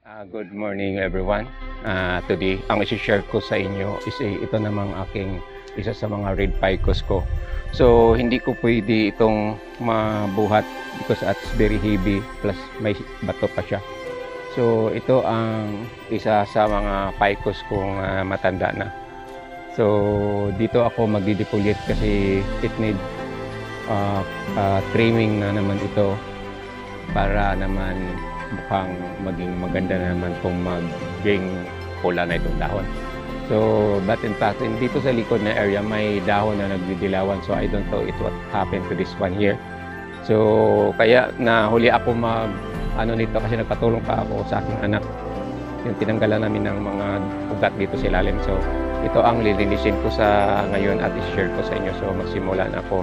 Good morning everyone. Today, ang isi-share ko sa inyo is ito namang aking isa sa mga red ficus ko. So, hindi ko pwede itong mabuhat because it's very heavy plus may bato pa siya. So, ito ang isa sa mga ficus kong matanda na. So, dito ako magdidepolate kasi it need trimming na naman ito para naman mukhang maging maganda na naman kung maging pula na itong dahon. So, but in fact, dito sa likod na area, may dahon na nagdidilawan. So, I don't know what happened to this one here. So, kaya nahuli ako nito kasi nagpatulong pa ako sa aking anak. Yung tinanggalan namin ng mga ugat dito sa ilalim. So, ito ang lilinisin ko sa ngayon at i-share ko sa inyo. So, magsimula na ako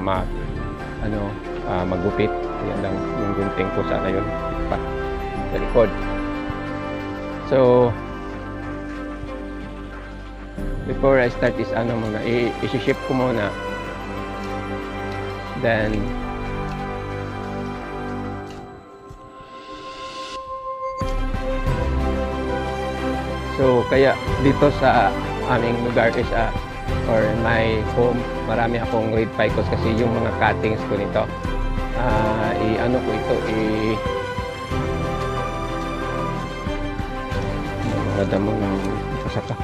maggupit. Yan lang yung gunting ko sa ngayon. Sa likod. So, before I start is i-ship ko muna. Then, so, kaya dito sa aming lugar is or my home, marami akong red ficus kasi yung mga cuttings ko nito, damo ng pasaka.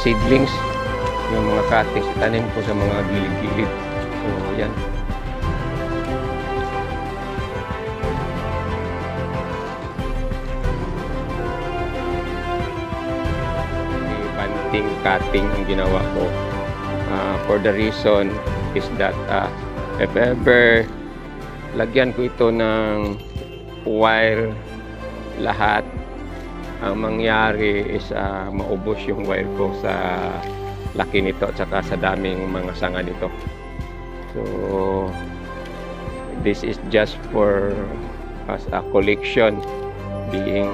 Seedlings, yung mga cuttings, itanim ko sa mga gilid-gilid. So, yan. Banting cutting ang ginawa ko. For the reason is that if ever lagyan ko ito ng wire lahat, ang mangyari is maubos yung wire ko sa laki nito at saka sa daming mga sanga nito. So this is just for as a collection, being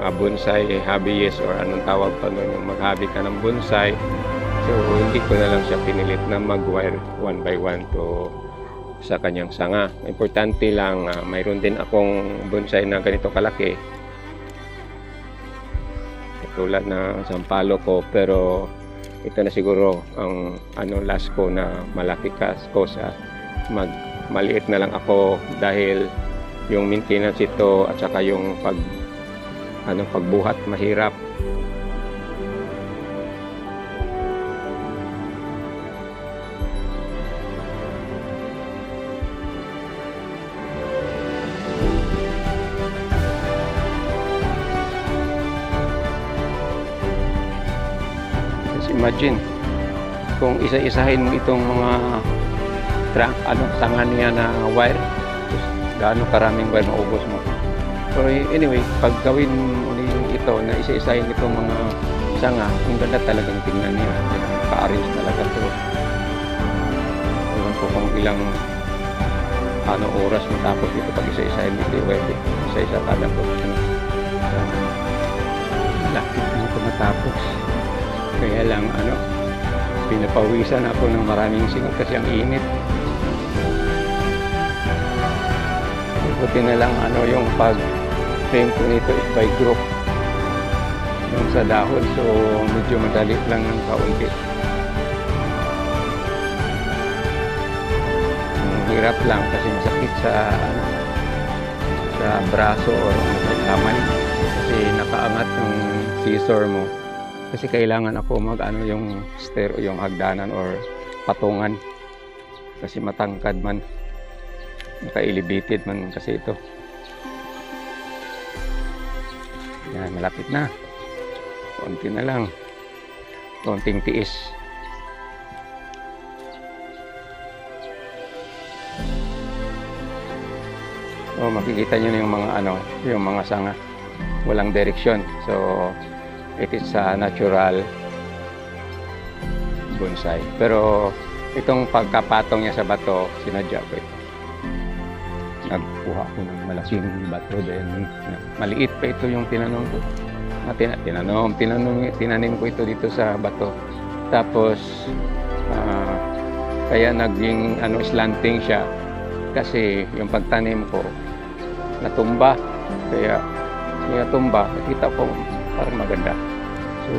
a bonsai hobbyist or anong tawag pa nun, yung mag-hobby ka ng bonsai. So hindi ko na lang siya pinilit na mag-wire one by one to sa kanyang sanga. Importante lang, mayroon din akong bonsai na ganito kalaki tulad na sampalo ko, pero ito na siguro ang last ko na malaki ko sa maliit na lang ako dahil yung maintenance ito at saka yung pagbuhat mahirap. Imagine kung isa-isahin mo itong mga sanga niya na wire, gaano karaming wire maubos mo. So anyway, pag gawin mo ito na isa-isahin itong mga sanga, ang ganda talagang tingnan niya, ka-arrange talaga ito. Ewan ko kung ilang oras matapos ito pag isa-isahin ito wire, isa-isa kada ko. Lakit ito matapos. Kaya lang pinapawisan ako ng maraming singot kasi ang init. Buti na lang yung pag-frame ko nito is by group yung sa dahon, so medyo madali lang ng kaunti. Ang hirap lang kasi masakit sa braso o sa kamay kasi nakaangat yung scissor mo. Kasi kailangan ako yung stair o yung hagdanan or patungan kasi matangkad man, naka-elevated man kasi ito. Yan, malapit na, konti na lang, konting tiis. So makikita nyo na yung mga sanga, walang direksyon. So it is a natural bonsai. Pero itong pagkapatong niya sa bato, sinadya ko ito. Nagkuha ko ng malaking bato din. Maliit pa ito yung tinanim ko. Tinanim ko ito dito sa bato. Tapos, kaya naging slanting siya. Kasi yung pagtanim ko, natumba. Kaya siya tumba, nakita ko parang maganda. So,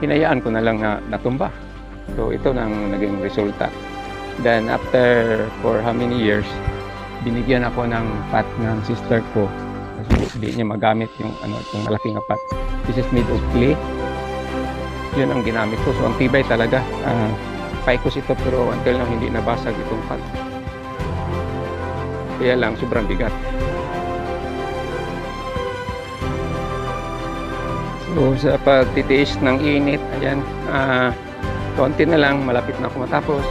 hinayaan ko na lang na natumba. So, ito nang naging resulta. Then, after for how many years, binigyan ako ng pot ng sister ko. Kasi hindi niya magamit yung malaking pot. This is made of clay. Yun ang ginamit ko. So, ang tibay talaga. Paikos ito pero until now hindi nabasag itong pot. Kaya lang, sobrang bigat. So, sa pagtitiis ng init, ayan, konti na lang, malapit na ako matapos.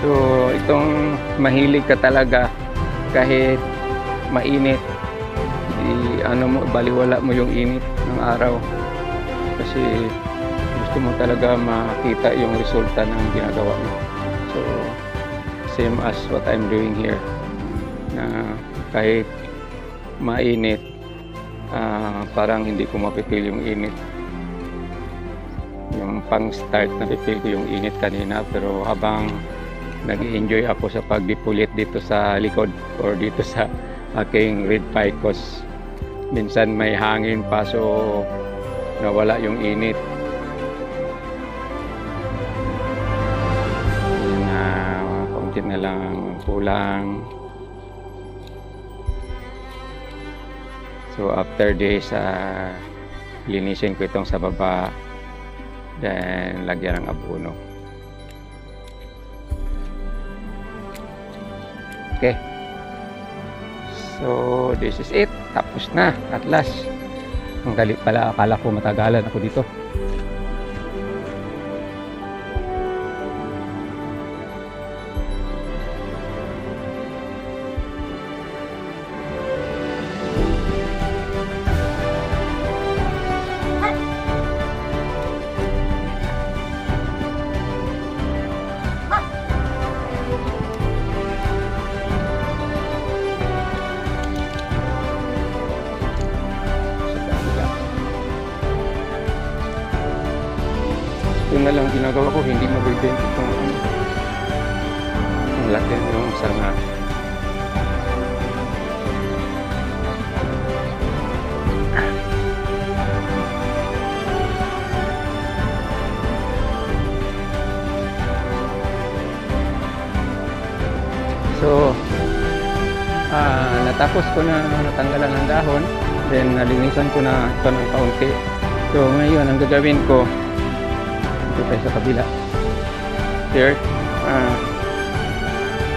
So, itong mahilig ka talaga kahit mainit, baliwala mo yung init ng araw. Kasi gusto mo talaga makita yung resulta ng ginagawa mo. So, same as what I'm doing here. Na kahit mainit, parang hindi ko mapipil yung init. Yung pang-start na pipil ko yung init kanina, pero habang nag-enjoy ako sa pagdipulit dito sa likod or dito sa aking red ficus, minsan may hangin pa so nawala yung init. Kaunti na lang kulang. So after this, linisin ko itong sa baba, then lagyan ng abono. Okay. So this is it. Tapos na at last. Ang galit pala, akala ko matagalan ako dito. Ito na lang ginagawa ko, hindi mabibent itong ang laki ng sanga. So, natapos ko na natanggalan ng dahon, then nalinisan ko na ito ng kaunti. So, ngayon ang gagawin ko, ito tayo sa kabila. Here,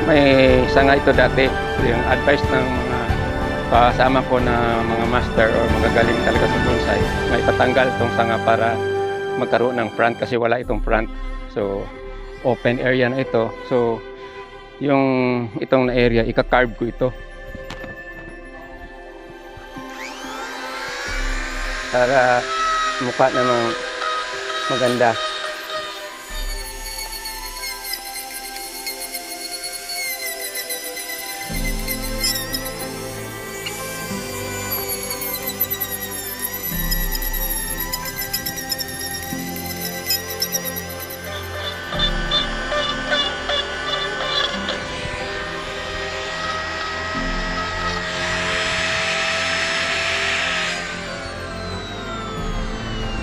may sanga ito dati. Yung advice ng mga kasama ko na mga master or magagaling talaga sa bonsai, may patanggal itong sanga para magkaroon ng front kasi wala itong front. So, open area na ito. So, yung itong na area, ika-carve ko ito. Para mukha namang maganda.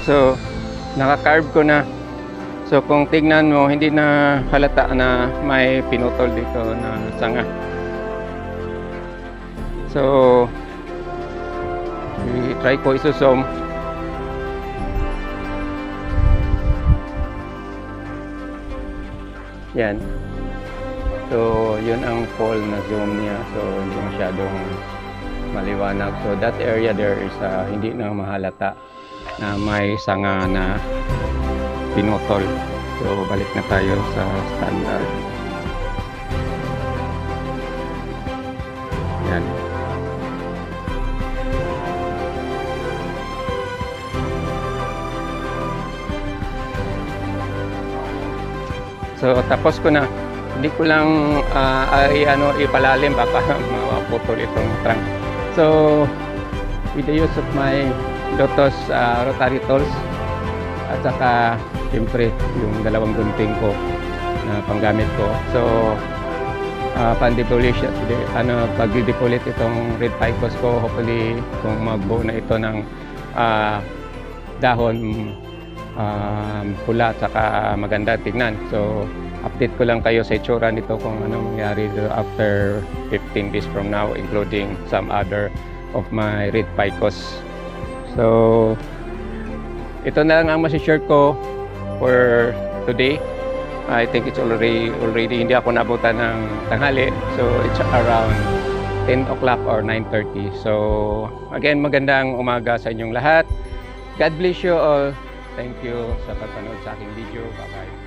So, naka-carve ko na. So, kung tignan mo, hindi na halata na may pinutol dito na sanga. So, i-try ko isusum. Yan. So, yun ang full na zoom niya. So, hindi masyadong maliwanag. So, that area there is hindi na mahalata na may sanga na pinutol. So, balik na tayo sa standard. Yan. So, tapos ko na. Hindi ko lang ipalalim, baka maputol itong trunk. So, with the use of my Lotus rotary tools at saka siyempre yung dalawang gunting ko na panggamit ko. So pan-defoliation, pag-defoliate itong red ficus ko. Hopefully kung magbuo na ito ng dahon pula at saka maganda tignan. So update ko lang kayo sa itsura nito kung ano mangyari after 15 days from now, including some other of my red ficus. So ito na lang ang masishare ko for today. I think it's already hindi ako nabutan ng tanghali. So it's around 10 o'clock or 9:30. So again, magandang umaga sa inyong lahat. God bless you all. Thank you sa pagpanood sa aking video. Bye-bye.